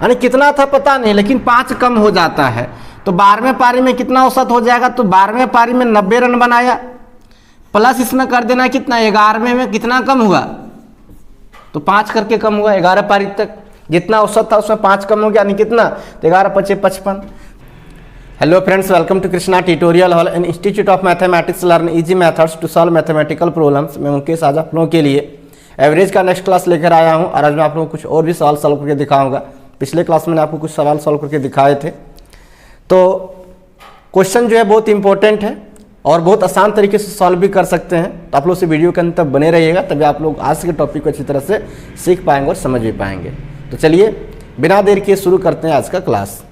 यानी कितना था पता नहीं, लेकिन 5 कम हो जाता है। तो 12वें पारी में कितना औसत हो जाएगा, तो 12वें पारी में 90 रन बनाया, प्लस इसमें कर देना कितना, 11वें में कितना कम हुआ, तो 5 करके कम हुआ। 11 पारी तक जितना औसत था उसमें 5 कम हो गया, यानी कितना, तो 11 × 5 = 55। Hello friends, welcome to Krishna tutorial hall and institute of mathematics. Learn easy methods to solve mathematical problems. मैं मुकेश आज आप लोगों के लिए एवरेज का नेक्स्ट क्लास लेकर आया हूं, और आज मैं आप लोगों को कुछ और भी सवाल सॉल्व करके दिखाऊंगा। पिछले क्लास में मैंने आपको कुछ सवाल सॉल्व करके दिखाए थे। तो क्वेश्चन जो है बहुत इंपॉर्टेंट है और बहुत आसान तरीके से सॉल्व भी कर सकते हैं। तो आप लोग से वीडियो के अंत तक बने रहिएगा, तभी आप लोग आज के टॉपिक को अच्छी तरह से सीख पाएंगे और समझ भी पाएंगे। तो चलिए बिना देर किए शुरू करते हैं आज का क्लास।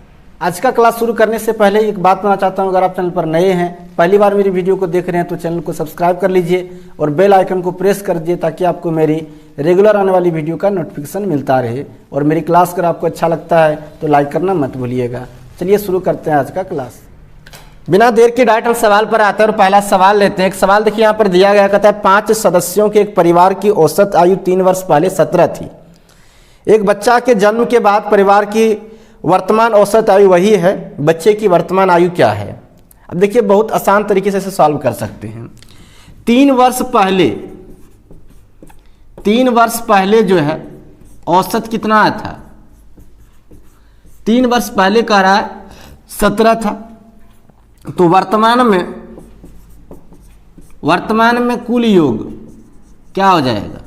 आज का क्लास शुरू करने से पहले एक बात कहना चाहता हूं, अगर आप चैनल पर नए हैं, पहली बार मेरी वीडियो को देख रहे हैं, तो चैनल को सब्सक्राइब कर लीजिए और बेल आइकन को प्रेस कर दीजिए, ताकि आपको मेरी रेगुलर आने वाली वीडियो का नोटिफिकेशन मिलता रहे। और मेरी क्लास अगर आपको अच्छा लगता है तो लाइक करना मत भूलिएगा। चलिए शुरू करते हैं आज का क्लास। बिना देर के डायरेक्ट हम सवाल पर आते हैं और पहला सवाल लेते हैं। एक सवाल देखिए यहाँ पर दिया गया, कहता है 5 सदस्यों के एक परिवार की औसत आयु 3 वर्ष पहले 17 थी। एक बच्चा के जन्म के बाद परिवार की वर्तमान औसत आयु वही है, बच्चे की वर्तमान आयु क्या है। अब देखिए बहुत आसान तरीके से इसे सॉल्व कर सकते हैं। 3 वर्ष पहले जो है औसत कितना था, 3 वर्ष पहले कह रहा है 17 था। तो वर्तमान में कुल योग क्या हो जाएगा,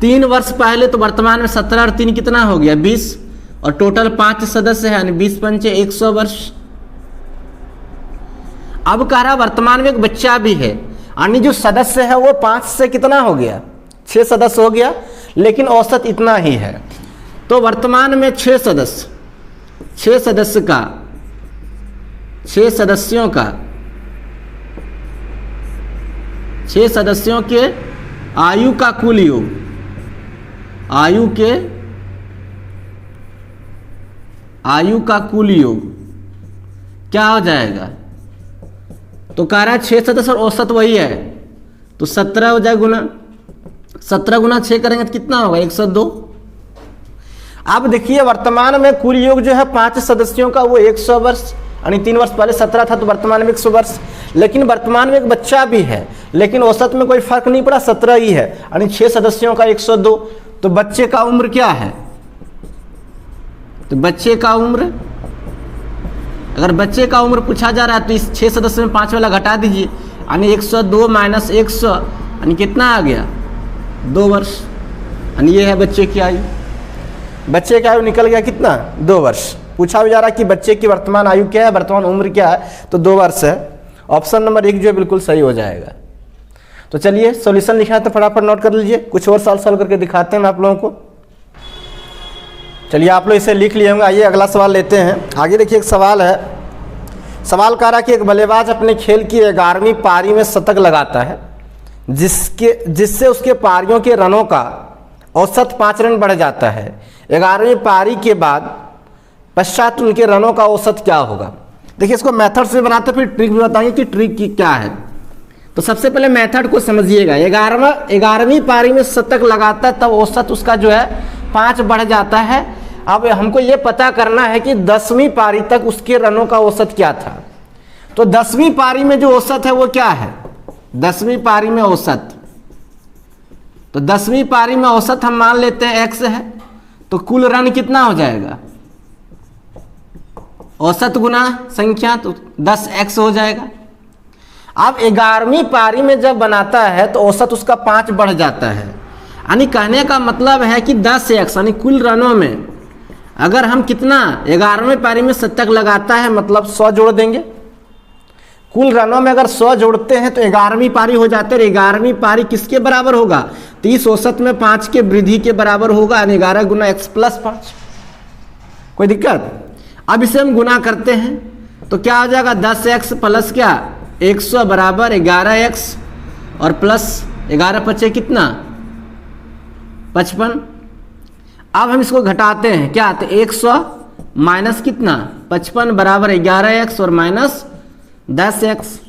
3 वर्ष पहले तो वर्तमान में 17 और 3 कितना हो गया 20, और टोटल 5 सदस्य है, यानी 20 × 5 = 100 वर्ष। अब कह रहा वर्तमान में एक बच्चा भी है, यानी जो सदस्य है वो 5 से कितना हो गया, 6 सदस्य हो गया, लेकिन औसत इतना ही है। तो वर्तमान में 6 सदस्यों के आयु का कुल योग, आयु का कुल योग क्या हो जाएगा, तो कह रहा है 6 सदस्य और औसत वही है, तो 17 हो जाए गुना, 17 × 6 करेंगे तो कितना होगा 102। अब देखिए वर्तमान में कुल योग जो है 5 सदस्यों का वो 100 वर्ष, यानी 3 वर्ष पहले 17 था तो वर्तमान में 100 वर्ष। लेकिन वर्तमान में एक बच्चा भी है, लेकिन औसत में कोई फर्क नहीं पड़ा, 17 ही है, यानी 6 सदस्यों का 102। तो बच्चे का उम्र क्या है, तो बच्चे का उम्र, अगर बच्चे का उम्र पूछा जा रहा है तो इस 6 सदस्य में 5 वाला घटा दीजिए, यानी 102 - 100, यानी कितना आ गया 2 वर्ष, यानी ये है बच्चे की आयु। बच्चे का आयु निकल गया कितना 2 वर्ष। पूछा भी जा रहा है कि बच्चे की वर्तमान आयु क्या है, वर्तमान उम्र क्या है, तो 2 वर्ष है। ऑप्शन नंबर 1 जो है बिल्कुल सही हो जाएगा। तो चलिए सॉल्यूशन लिखा है तो फटाफट नोट कर लीजिए, कुछ और सवाल सॉल्व करके दिखाते हैं मैं आप लोगों को। चलिए आप लोग इसे लिख लिए होंगे। आइए अगला सवाल लेते हैं। आगे देखिए एक सवाल है, सवाल कह रहा कि एक बल्लेबाज अपने खेल की 11वीं पारी में शतक लगाता है, जिससे उसके पारियों के रनों का औसत 5 रन बढ़ जाता है। 11वीं पारी के बाद पश्चात उनके रनों का औसत क्या होगा। देखिए इसको मेथड से बनाते फिर ट्रिक भी बताएंगे कि ट्रिक की क्या है। तो सबसे पहले मेथड को समझिएगा। 11वीं पारी में शतक लगाता है तब औसत उसका जो है 5 बढ़ जाता है। अब हमको ये पता करना है कि 10वीं पारी तक उसके रनों का औसत क्या था। तो 10वीं पारी में जो औसत है वो क्या है, 10वीं पारी में औसत, तो 10वीं पारी में औसत हम मान लेते हैं x है, तो कुल रन कितना हो जाएगा, औसत गुना संख्या, तो 10x हो जाएगा। अब 11वीं पारी में जब बनाता है तो औसत उसका 5 बढ़ जाता है, यानी कहने का मतलब है कि 10x, यानी कुल रनों में अगर हम कितना 11वीं पारी में शतक लगाता है मतलब 100 जोड़ देंगे। कुल रनों में अगर 100 जोड़ते हैं तो 11वीं पारी हो जाते हैं। 11वीं पारी किसके बराबर होगा, 30 औसत में 5 के वृद्धि के बराबर होगा, यानी 11 × x + 5। कोई दिक्कत। अब इसे हम गुना करते हैं तो क्या हो जाएगा, 10x प्लस क्या 100 बराबर 11x, और प्लस 11 × 5 कितना 55। अब हम इसको घटाते हैं क्या, तो 100 माइनस कितना 55 बराबर 11x और माइनस 10x,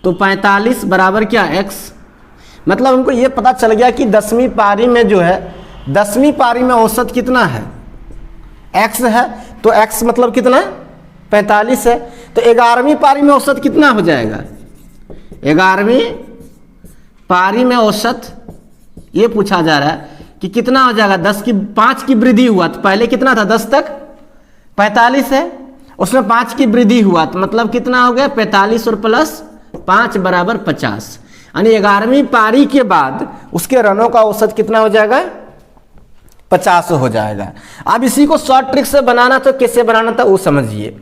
तो 45 बराबर क्या x। मतलब हमको ये पता चल गया कि 10वीं पारी में जो है 10वीं पारी में औसत कितना है, x है, तो x मतलब कितना, 45 है। तो 11वीं पारी में औसत कितना हो जाएगा, 11वीं पारी में औसत ये पूछा जा रहा है कि कितना हो जाएगा, 5 की वृद्धि हुआ, तो पहले कितना था 10 तक 45 है, उसमें 5 की वृद्धि हुआ तो मतलब कितना हो गया 45 और प्लस 5 बराबर 50। यानी 11वीं पारी के बाद उसके रनों का औसत कितना हो जाएगा, 50 हो जाएगा। अब इसी को शॉर्ट ट्रिक से बनाना तो कैसे बनाना था वो समझिए।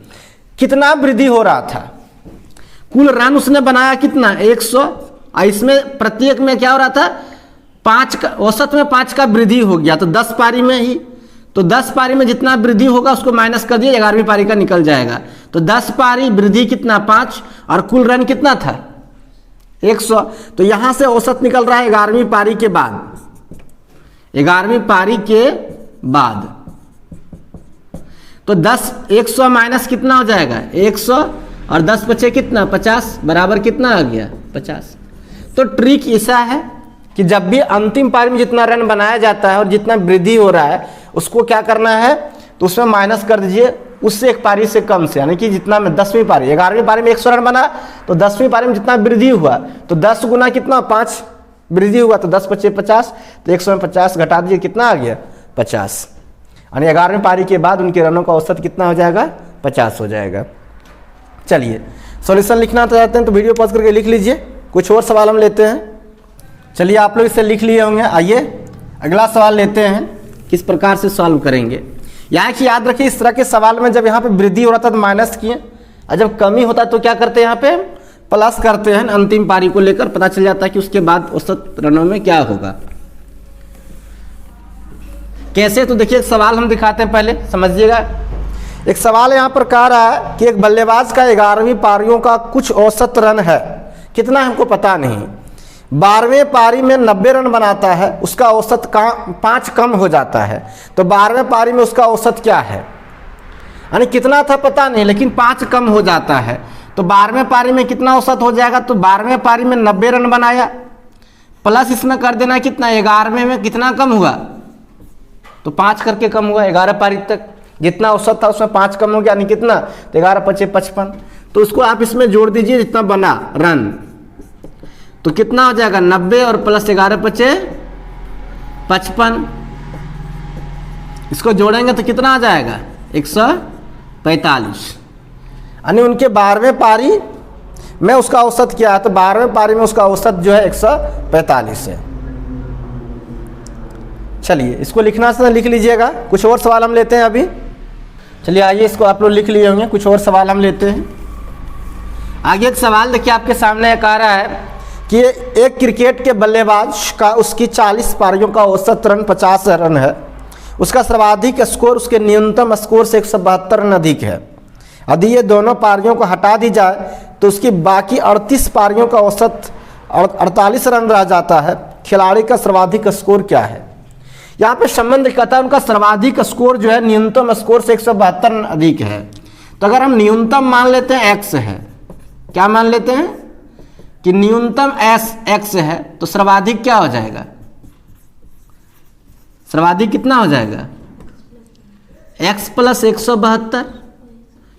कितना वृद्धि हो रहा था, कुल रन उसने बनाया कितना 100, और इसमें प्रत्येक में क्या हो रहा था 5 का, औसत में 5 का वृद्धि हो गया, तो 10 पारी में ही, तो 10 पारी में जितना वृद्धि होगा उसको माइनस कर दिया, 11वीं पारी का निकल जाएगा। तो 10 पारी वृद्धि कितना 5, और कुल रन कितना था 100। तो यहां से औसत निकल रहा है 11वीं पारी के बाद, 11वीं पारी के बाद। तो 100 माइनस कितना हो जाएगा 100, और 10 बचे कितना 50 बराबर कितना आ गया 50। तो ट्रिक ऐसा है कि जब भी अंतिम पारी में जितना रन बनाया जाता है और जितना वृद्धि हो रहा है उसको क्या करना है, तो उसमें माइनस कर दीजिए उससे एक पारी से कम से, यानी कि जितना में 10वीं पारी, 11वीं पारी में 100 रन बना, तो 10वीं पारी में जितना वृद्धि हुआ तो 10 गुना कितना 5 वृद्धि हुआ, तो 10 बचे 50, तो 100 में 50 घटा दीजिए कितना आ गया 50। यानी 11वीं पारी के बाद उनके रनों का औसत कितना हो जाएगा 50 हो जाएगा। चलिए सॉल्यूशन लिखना तो चाहते हैं तो वीडियो पॉज करके लिख लीजिए, कुछ और सवाल हम लेते हैं। चलिए आप लोग इसे लिख लिए होंगे, आइए अगला सवाल लेते हैं, किस प्रकार से सॉल्व करेंगे। यहाँ की याद रखिए, इस तरह के सवाल में जब यहाँ पे वृद्धि हो रहा था तो माइनस किए, और जब कमी होता तो क्या करते हैं यहाँ पे प्लस करते हैं। अंतिम पारी को लेकर पता चल जाता है कि उसके बाद औसत रनों में क्या होगा। कैसे, तो देखिए एक सवाल हम दिखाते हैं, पहले समझिएगा। एक सवाल यहाँ पर कह रहा है कि एक बल्लेबाज का 11वीं पारियों का कुछ औसत रन है, कितना हमको पता नहीं। 12वें पारी में 90 रन बनाता है, उसका औसत 5 कम हो जाता है, तो 12वें पारी में उसका औसत क्या है, यानी कितना था पता नहीं लेकिन 5 कम हो जाता है। तो 12वें पारी में कितना औसत हो जाएगा, तो 12वें पारी में 90 रन बनाया, प्लस इसमें कर देना कितना 11वें में कितना कम हुआ, तो 5 करके कम हुआ। 11 पारी तक जितना औसत था उसमें 5 कम हो गया, यानी कितना, तो 11 पचे 55। तो उसको आप इसमें जोड़ दीजिए जितना बना रन, तो कितना हो जाएगा 90 और प्लस 11 पचे 55। इसको जोड़ेंगे तो कितना आ जाएगा 145। यानी उनके 12वें पारी में उसका औसत क्या है, तो 12वें पारी में उसका औसत जो है 145 है। चलिए इसको लिखना से लिख लीजिएगा, कुछ और सवाल हम लेते हैं अभी। चलिए आइए, इसको आप लोग लिख लिए होंगे, कुछ और सवाल हम लेते हैं। आगे एक सवाल देखिए आपके सामने एक आ रहा है कि एक क्रिकेट के बल्लेबाज का उसकी 40 पारियों का औसत रन 50 रन है, उसका सर्वाधिक स्कोर उसके न्यूनतम स्कोर से 172 रन अधिक है। यदि ये दोनों पारियों को हटा दी जाए तो उसकी बाकी 38 पारियों का औसत 48 रन रह जाता है। खिलाड़ी का सर्वाधिक स्कोर क्या है। यहाँ पे संबंध कहता है उनका सर्वाधिक स्कोर जो है न्यूनतम स्कोर से 172 रन अधिक है। तो अगर हम न्यूनतम मान लेते हैं x है, क्या मान लेते हैं कि न्यूनतम x है, तो सर्वाधिक क्या हो जाएगा, सर्वाधिक कितना हो जाएगा x प्लस 172,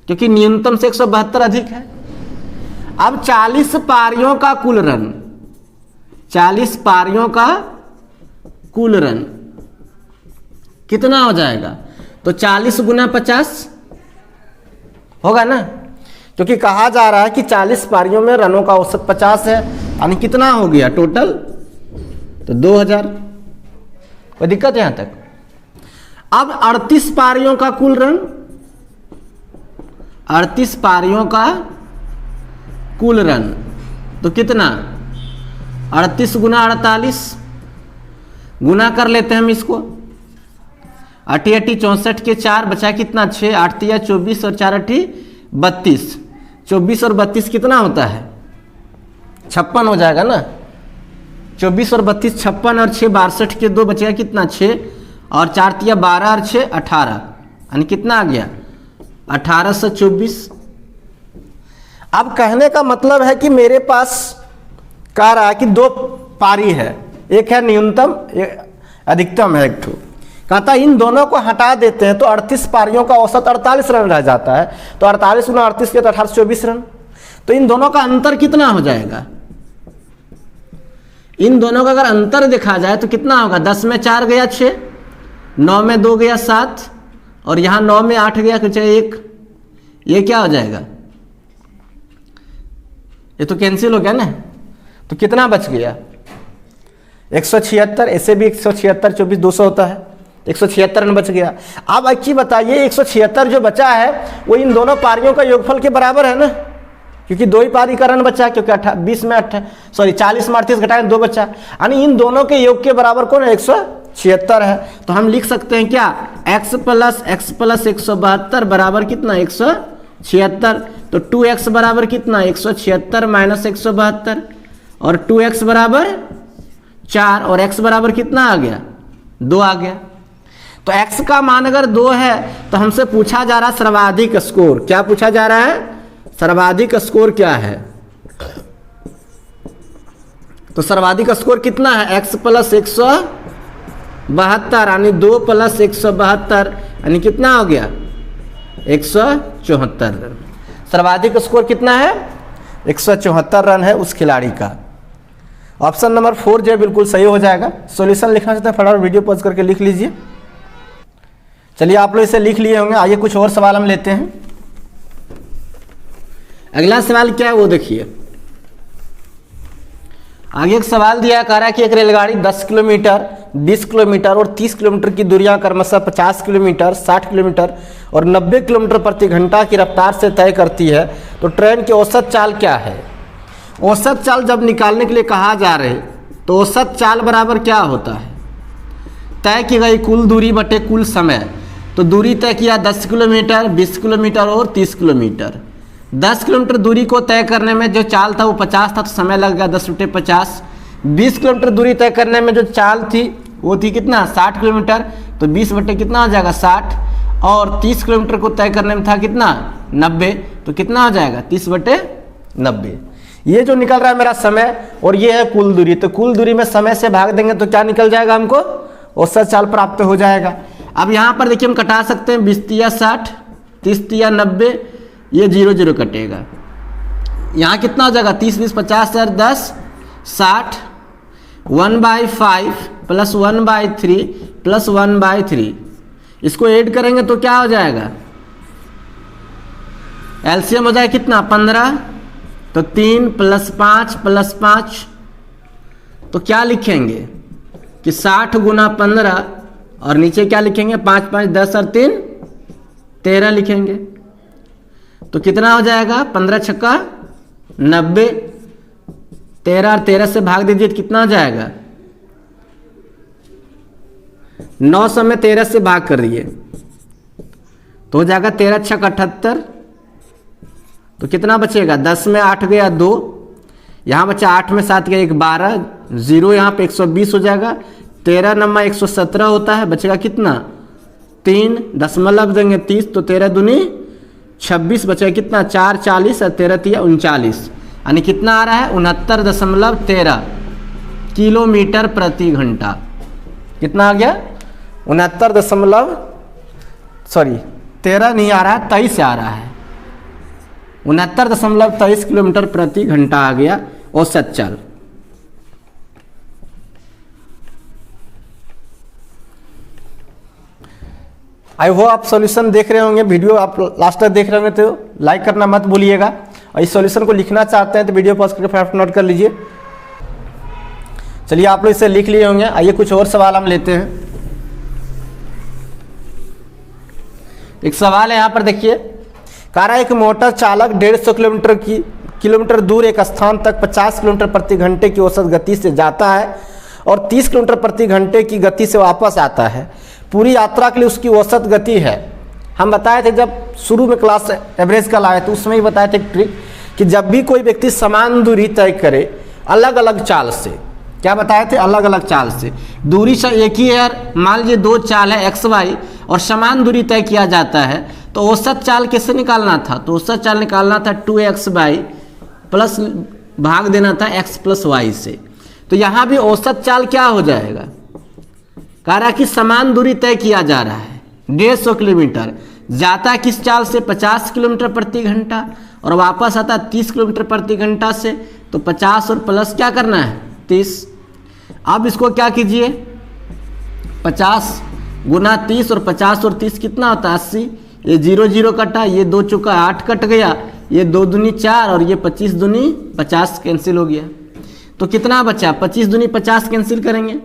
क्योंकि न्यूनतम से 172 अधिक है। अब 40 पारियों का कुल रन, 40 पारियों का कुल रन कितना हो जाएगा, तो 40 गुना 50 होगा ना, क्योंकि कहा जा रहा है कि 40 पारियों में रनों का औसत 50 है, यानी कितना हो गया टोटल, तो 2000। कोई दिक्कत है यहां तक। अब 38 पारियों का कुल रन, 38 पारियों का कुल रन तो कितना, 38 गुना 48, गुना कर लेते हैं हम इसको, 8 64 के 4 बचा कितना 6, 8 तिया 24 और 4 32, 24 और 32 कितना होता है 56 हो जाएगा ना। 24 और 32 56 और 6 62 के 2 बचेगा कितना 6 और 4 तिया 12 और 6 18, यानी कितना आ गया 1824। अब कहने का मतलब है कि मेरे पास कह रहा है कि 2 पारी है, एक है न्यूनतम अधिकतम है एक ठो। कहता इन दोनों को हटा देते हैं तो 38 पारियों का औसत 48 रन रह जाता है। तो 48 गुना 38 के तो 1824 रन। तो इन दोनों का अंतर कितना हो जाएगा? इन दोनों का अगर अंतर देखा जाए तो कितना होगा? 10 में 4 गया 6, 9 में 2 गया 7, और यहाँ 9 में 8 गया कुछ 1। ये क्या हो जाएगा? ये तो कैंसिल हो गया ना। तो कितना बच गया? 176। ऐसे भी 176 24 200 होता है, 176 रन बच गया। अब अच्छी बताइए 176 जो बचा है वो इन दोनों पारियों का योगफल के बराबर है ना, क्योंकि 2 ही पारी का रन बचा है, क्योंकि 40 में 38 घटाए 2 बचा, यानी इन दोनों के योग के बराबर कौन है? 176 है। तो हम लिख सकते हैं क्या? x प्लस 172 बराबर कितना? 176। तो 2x बराबर कितना? 176 माइनस 172, और 2x बराबर 4, और x बराबर कितना आ गया? 2 आ गया। तो x का मान अगर 2 है तो हमसे पूछा जा रहा है सर्वाधिक स्कोर। क्या पूछा जा रहा है? सर्वाधिक स्कोर क्या है? तो सर्वाधिक स्कोर कितना है? x प्लस 172, यानी 2 प्लस 172, यानी कितना हो गया? 174 रन। सर्वाधिक स्कोर कितना है? 174 रन है उस खिलाड़ी का। ऑप्शन नंबर 4 जो बिल्कुल सही हो जाएगा। सॉल्यूशन लिखना चाहते हैं फटाफट वीडियो पॉज करके लिख लीजिए। चलिए आप लोग इसे लिख लिए होंगे। आइए कुछ और सवाल हम लेते हैं। अगला सवाल क्या है वो देखिए। आगे एक सवाल दिया, कह रहा है कि एक रेलगाड़ी 10 किलोमीटर, 20 किलोमीटर और 30 किलोमीटर की दूरियां क्रमशः 50 किलोमीटर, 60 किलोमीटर और 90 किलोमीटर प्रति घंटा की रफ्तार से तय करती है। तो ट्रेन की औसत चाल क्या है? औसत चाल जब निकालने के लिए कहा जा रहे तो औसत चाल बराबर क्या होता है? तय की गई कुल दूरी बटे कुल समय। तो दूरी तय किया 10 किलोमीटर, 20 किलोमीटर और 30 किलोमीटर। 10 किलोमीटर दूरी को तय करने में जो चाल था वो 50 था, तो समय लग गया 10 बटे 50। 20 किलोमीटर दूरी तय करने में जो चाल थी वो थी कितना? 60 किलोमीटर, तो 20 बटे कितना हो जाएगा? 60। और 30 किलोमीटर को तय करने में था कितना? 90, तो कितना हो जाएगा? 30 बटे 90। ये जो निकल रहा है मेरा समय, और ये है कुल दूरी। तो कुल दूरी में समय से भाग देंगे तो क्या निकल जाएगा? हमको औसत चाल प्राप्त हो जाएगा। अब यहाँ पर देखिए हम कटा सकते हैं 20 तिया 60, 30 तिया 90, ये 0 0 कटेगा। यहाँ कितना हो जाएगा? 30 20 50 और 10 60, 1/5 प्लस 1/3 प्लस 1/3। इसको ऐड करेंगे तो क्या हो जाएगा? एलसीएम हो जाएगा कितना? 15। तो 3 प्लस 5 प्लस 5, तो क्या लिखेंगे कि 60 गुना 15, और नीचे क्या लिखेंगे? 5 5 10 और 3 13 लिखेंगे। तो कितना हो जाएगा? 15 छक्का 90, 13 और 13 से भाग दीजिए तो कितना हो जाएगा? 900 में 13 से भाग कर दिए तो हो जाएगा 13 छक्का 78। तो कितना बचेगा? 10 में 8 गया 2, यहाँ बचा 8 में 7 गया 1 12, 0 यहाँ पे 120 हो जाएगा। 13 नमा 117 होता है, बचेगा कितना? 3 दशमलव देंगे 30, तो 13 दूनी 26 बचेगा कितना? 4 40 और 13 तिया 39, यानी कितना आ रहा है? 69.13 किलोमीटर प्रति घंटा। कितना आ गया? 13 नहीं आ रहा है, 23 आ रहा है। 69.23 किलोमीटर प्रति घंटा आ गया औसत चाल। आई होप आप सॉल्यूशन देख रहे होंगे। वीडियो आप लास्ट तक देख रहे होंगे तो लाइक करना मत भूलिएगा, और इस सॉल्यूशन को लिखना चाहते हैं तो वीडियो पॉज करके फटाफट नोट कर लीजिए। चलिए आप लोग इसे लिख लिए होंगे। आइए कुछ और सवाल हम लेते हैं। एक सवाल है यहाँ पर देखिए, कह रहा है एक मोटर चालक 150 किलोमीटर दूर एक स्थान तक 50 किलोमीटर प्रति घंटे की औसत गति से जाता है और 30 किलोमीटर प्रति घंटे की गति से वापस आता है। पूरी यात्रा के लिए उसकी औसत गति है। हम बताए थे जब शुरू में क्लास एवरेज का लाए तो उसमें ही बताए थे ट्रिक कि जब भी कोई व्यक्ति समान दूरी तय करे अलग अलग चाल से, क्या बताए थे? अलग अलग चाल से। दूरी से एक ही है, मान लीजिए 2 चाल है एक्स वाई और समान दूरी तय किया जाता है, तो औसत चाल कैसे निकालना था? तो औसत चाल निकालना था 2x/, प्लस भाग देना था x + y से। तो यहाँ भी औसत चाल क्या हो जाएगा? कह रहा है कि समान दूरी तय किया जा रहा है 150 किलोमीटर, जाता किस चाल से 50 किलोमीटर प्रति घंटा और वापस आता 30 किलोमीटर प्रति घंटा से, तो 50 और प्लस क्या करना है 30। अब इसको क्या कीजिए 50 गुना 30 और 50 और 30 कितना होता है 80, ये 0 0 कटा, ये 2 चौका 8 कट गया, ये 2 दूनी 4 और ये 25 दूनी 50 कैंसिल हो गया। तो कितना बचा 25 दूनी 50 कैंसिल करेंगे,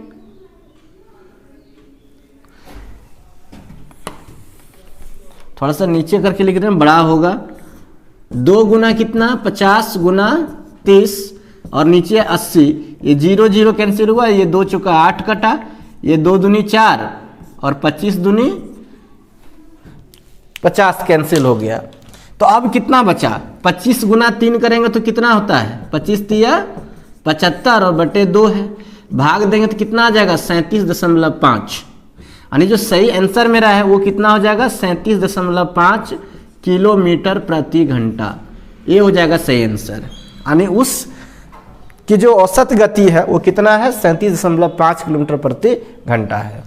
थोड़ा सा नीचे करके लिख रहे हैं बड़ा होगा, 2 गुना कितना 50 गुना 30 और नीचे 80, ये 0 0 कैंसिल हुआ, ये 2 चौका 8 कटा, ये 2 दूनी 4 और 25 दूनी 50 कैंसिल हो गया। तो अब कितना बचा 25 गुना 3 करेंगे तो कितना होता है 25 तिया 75 और बटे 2 है, भाग देंगे तो कितना आ जाएगा 37.5, यानी जो सही आंसर मेरा है वो कितना हो जाएगा 37.5 किलोमीटर प्रति घंटा, ये हो जाएगा सही आंसर। यानी उस की जो औसत गति है वो कितना है 37.5 किलोमीटर प्रति घंटा है।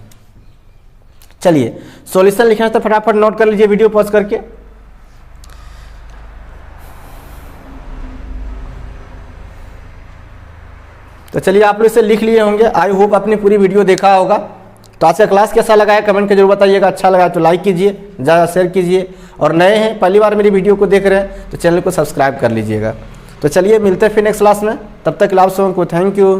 चलिए सॉल्यूशन लिखना है तो फटाफट नोट कर लीजिए वीडियो पॉज करके। तो चलिए आप लोग इसे लिख लिए होंगे, आई होप अपनी पूरी वीडियो देखा होगा। तो आज का क्लास कैसा लगा है कमेंट के जरूर बताइएगा, अच्छा लगा तो लाइक कीजिए, ज़्यादा शेयर कीजिए, और नए हैं पहली बार मेरी वीडियो को देख रहे हैं तो चैनल को सब्सक्राइब कर लीजिएगा। तो चलिए मिलते हैं फिर नेक्स्ट क्लास में, तब तक आप सबको थैंक यू।